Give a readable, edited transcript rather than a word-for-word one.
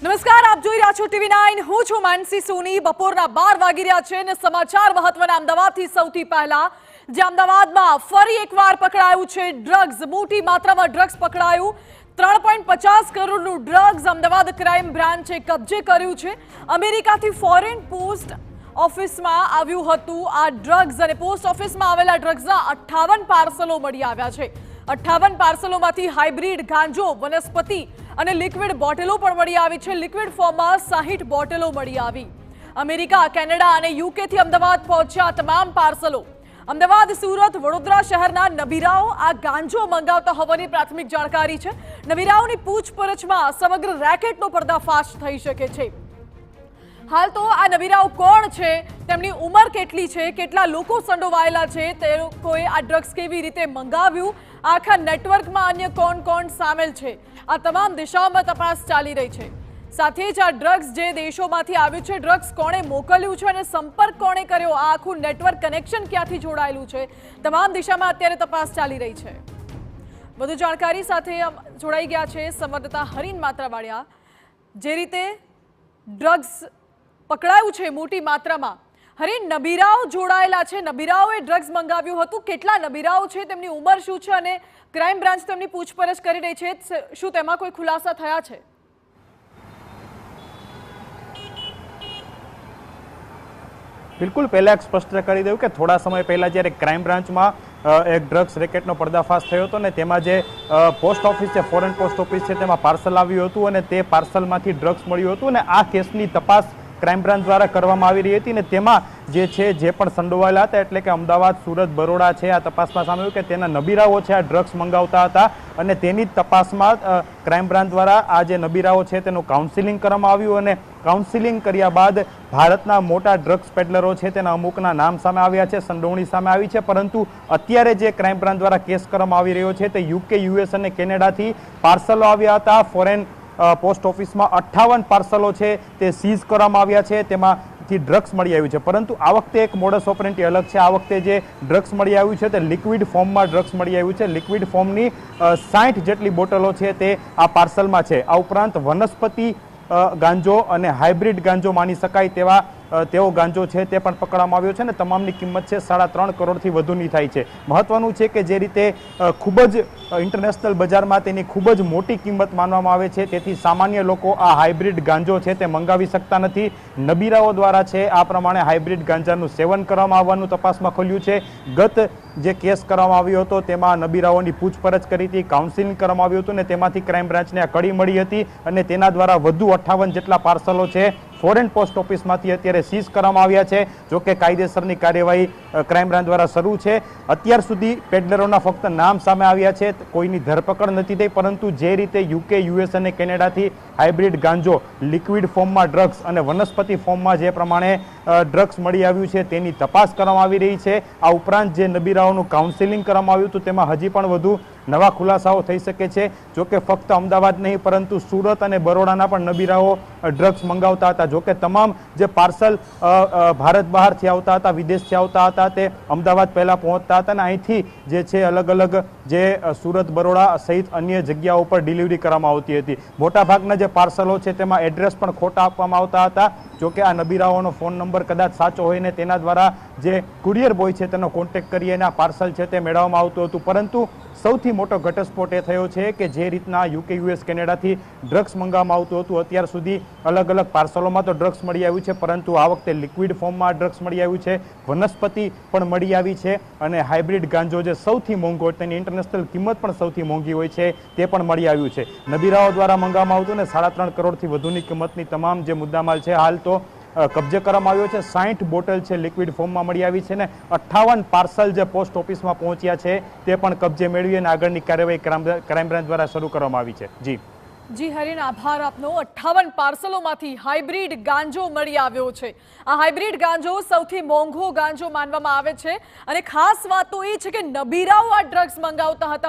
નમસ્કાર, આપ જોઈ રહ્યા છો TV9. હું છું માનસી સોની. બપોરના 12 વાગી રહ્યા છે અને સમાચાર મહત્વના અમદાવાદથી સૌથી પહેલા જે અમદાવાદમાં ફરી એકવાર પકડાયું છે ડ્રગ્સ. મોટી માત્રામાં ડ્રગ્સ પકડાયું. 3.50 કરોડનું ડ્રગ્સ અમદાવાદ ક્રાઇમ બ્રાન્ચે કબજે કર્યું છે. અમેરિકાથી ફોરેન પોસ્ટ ઓફિસમાં આવ્યું હતું આ ડ્રગ્સ અને પોસ્ટ ઓફિસમાં આવેલા ડ્રગ્સના 58 પાર્સલો મળી આવ્યા છે. 58 પાર્સલોમાંથી હાઇબ્રિડ ગાંજો, વનસ્પતિ અને લિક્વિડ બોટલો પણ મળી આવી છે. લિક્વિડ ફોર્મમાં 60 બોટલો મળી આવી. અમેરિકા, કેનેડા અને યુકેથી અમદાવાદ પહોંચ્યા તમામ પાર્સલો. અમદાવાદ, સુરત, વડોદરા શહેરના નબીરાઓ આ ગાંજો મંગાવતા હોવાની પ્રાથમિક જાણકારી છે. નબીરાઓની પૂછપરછમાં સમગ્ર રેકેટનો પર્દાફાશ થઈ શકે છે. હાલ તો આ નબીરાઓ કોણ છે, તેમની ઉંમર કેટલી છે, કેટલા લોકો સંડોવાયેલા છે, તે લોકોએ આ ડ્રગ્સ કેવી રીતે મંગાવ્યું, આખા નેટવર્કમાં અન્ય કોણ કોણ સામેલ છે, આ તમામ દિશાઓમાં તપાસ ચાલી રહી છે. સાથે જ આ ડ્રગ્સ જે દેશોમાંથી આવ્યું છે, ડ્રગ્સ કોણે મોકલ્યું છે અને સંપર્ક કોણે કર્યો, આ આખું નેટવર્ક કનેક્શન ક્યાંથી જોડાયેલું છે, તમામ દિશામાં અત્યારે તપાસ ચાલી રહી છે. વધુ જાણકારી સાથે જોડાઈ ગયા છે સંવાદદાતા હરીન માત્રાવાળિયા. જે રીતે ડ્રગ્સ પકડાયું છે મોટી માત્રામાં, હરીન, નબીરાઓ જોડાયેલા છે, નબીરાઓએ ડ્રગ્સ મંગાવ્યું હતું. કેટલા નબીરાઓ છે, તેમની ઉંમર શું છે અને ક્રાઇમ બ્રાન્ચ તેમની પૂછપરછ કરી રહી છે, શું તેમાં કોઈ ખુલાસા થયા છે? બિલકુલ, પહેલા એક સ્પષ્ટ કરી દઉં કે થોડા સમય પહેલા જ્યારે ક્રાઇમ બ્રાન્ચમાં એક ડ્રગ્સ રેકેટનો પર્દાફાશ થયો હતો ને તેમાં જે પોસ્ટ ઓફિસ છે, ફોરેન પોસ્ટ ઓફિસ છે, તેમાં પાર્સલ આવ્યું હતું અને તે પાર્સલમાંથી ડ્રગ્સ મળ્યું હતું અને આ કેસની તપાસ ક્રાઇમ બ્રાન્ચ દ્વારા કરવામાં આવી રહી હતી ને તેમાં જે પણ સંડોવાયેલા હતા, એટલે કે અમદાવાદ, સુરત, બરોડા છે, આ તપાસમાં સામે આવ્યું કે તેના નબીરાઓ છે આ ડ્રગ્સ મંગાવતા હતા અને તેની જ તપાસમાં ક્રાઇમ બ્રાન્ચ દ્વારા આ જે નબીરાઓ છે તેનું કાઉન્સિલિંગ કરવામાં આવ્યું અને કાઉન્સિલિંગ કર્યા બાદ ભારતના મોટા ડ્રગ્સ પેડલરો છે તેના અમુકના નામ સામે આવ્યા છે, સંડોવણી સામે આવી છે. પરંતુ અત્યારે જે ક્રાઇમ બ્રાન્ચ દ્વારા કેસ કરવામાં આવી રહ્યો છે તે યુકે, યુએસ અને કેનેડાથી પાર્સલો આવ્યા હતા. ફોરેન પોસ્ટ ઓફિસમાં 58 પાર્સલો છે તે સીઝ કરવામાં આવ્યા છે, તેમાંથી ડ્રગ્સ મળી આવ્યું છે. પરંતુ આ વખતે એક મોડસ ઓપરેન્ડી અલગ છે. આ વખતે જે ડ્રગ્સ મળી આવ્યું છે તે લિક્વિડ ફોર્મમાં ડ્રગ્સ મળી આવ્યું છે. લિક્વિડ ફોર્મની 60 જેટલી બોટલો છે તે આ પાર્સલમાં છે. આ ઉપરાંત વનસ્પતિ ગાંજો અને હાઇબ્રિડ ગાંજો માની શકાય તેવો ગાંજો છે તે પણ પકડવામાં આવ્યો છે અને તમામની કિંમત છે 3.5 કરોડથી વધુની થાય છે. મહત્વનું છે કે જે રીતે ખૂબ જ ઇન્ટરનેશનલ બજારમાં તેની ખૂબ જ મોટી કિંમત માનવામાં આવે છે, તેથી સામાન્ય લોકો આ હાઇબ્રિડ ગાંજો છે તે મંગાવી શકતા નથી. નબીરાઓ દ્વારા છે આ પ્રમાણે હાઇબ્રિડ ગાંજાનું સેવન કરવામાં આવવાનું તપાસમાં ખુલ્યું છે. ગત જે કેસ કરવામાં આવ્યો હતો તેમાં નબીરાઓની પૂછપરછ કરી હતી, કાઉન્સિલિંગ કરવામાં આવ્યું હતું અને તેમાંથી ક્રાઇમ બ્રાન્ચને આ કડી મળી હતી અને તેના દ્વારા વધુ 58 જેટલા પાર્સલો છે ફોરેન પોસ્ટ ઓફિસમાંથી અત્યારે સીઝ કરવામાં આવ્યા છે. જોકે કાયદેસરની કાર્યવાહી ક્રાઇમ બ્રાન્ચ દ્વારા શરૂ છે. અત્યાર સુધી પેડલરોના ફક્ત નામ સામે આવ્યા છે, કોઈની ધરપકડ નથી થઈ. પરંતુ જે રીતે યુકે, યુએસ અને કેનેડાથી હાઇબ્રિડ ગાંજો, લિક્વિડ ફોર્મમાં ડ્રગ્સ અને વનસ્પતિ ફોર્મમાં જે પ્રમાણે ડ્રગ્સ મળી આવ્યું છે તેની તપાસ કરવામાં આવી રહી છે. આ ઉપરાંત જે નબીરાઓનું કાઉન્સિલિંગ કરવામાં આવ્યું હતું તેમાં હજી પણ વધુ નવા ખુલાસાઓ થઈ શકે છે. જોકે ફક્ત અમદાવાદ નહીં પરંતુ સુરત અને બરોડાના પણ નબીરાઓ ડ્રગ્સ મંગાવતા હતા. જોકે તમામ જે પાર્સલ ભારત બહારથી આવતા હતા, વિદેશથી આવતા હતા, તે અમદાવાદ પહેલા પહોંચતા હતા અને અહીંથી જે છે અલગ અલગ જે સુરત, બરોડા સહિત અન્ય જગ્યાઓ પર ડિલિવરી કરવામાં આવતી હતી. મોટાભાગના જે પાર્સલો છે તેમાં એડ્રેસ પણ ખોટા આપવામાં આવતા હતા. જોકે આ નબીરાઓનો ફોન નંબર કદાચ સાચો હોય ને તેના દ્વારા જે કુરિયર બોય છે તેનો કોન્ટેક્ટ કરી અને આ પાર્સલ છે તે મેળવવામાં આવતું હતું. પરંતુ સૌથી મોટો ઘટસ્ફોટ એ થયો છે કે જે રીતના યુકે, યુએસ, કેનેડાથી ડ્રગ્સ મંગાવવામાં આવતું હતું, અત્યાર સુધી અલગ અલગ પાર્સલોમાં તો ડ્રગ્સ મળી આવ્યું છે, પરંતુ આ વખતે લિક્વિડ ફોર્મમાં ડ્રગ્સ મળી આવ્યું છે, વનસ્પતિ પણ મળી આવી છે અને હાઇબ્રિડ ગાંજો જે સૌથી મોંઘો હોય તેની ઇન્ટરનેશનલ કિંમત પણ સૌથી મોંઘી હોય છે તે પણ મળી આવ્યું છે. નબીરાઓ દ્વારા મંગાવવામાં આવતું ને 3.5 કરોડથી વધુની કિંમતની તમામ જે મુદ્દામાલ છે હાલ તો કબજે કરવામાં આવ્યો છે. 60 બોટલ છે લિક્વિડ ફોર્મમાં મળી આવી છે ને 58 પાર્સલ જે પોસ્ટ ઓફિસમાં પહોંચ્યા છે તે પણ કબજે મેળવી અને આગળની કાર્યવાહી ક્રાઇમ બ્રાન્ચ દ્વારા શરૂ કરવામાં આવી છે. જી હરીન, આભાર આપનો. 58 પાર્સલોમાંથી હાઇબ્રિડ ગાંજો મળી આવ્યો છે. આ હાઇબ્રિડ ગાંજો સૌથી મોંઘો ગાંજો માનવામાં આવે છે અને ખાસ વાત તો એ છે કે નબીરાઓ આ ડ્રગ્સ મંગાવતા હતા,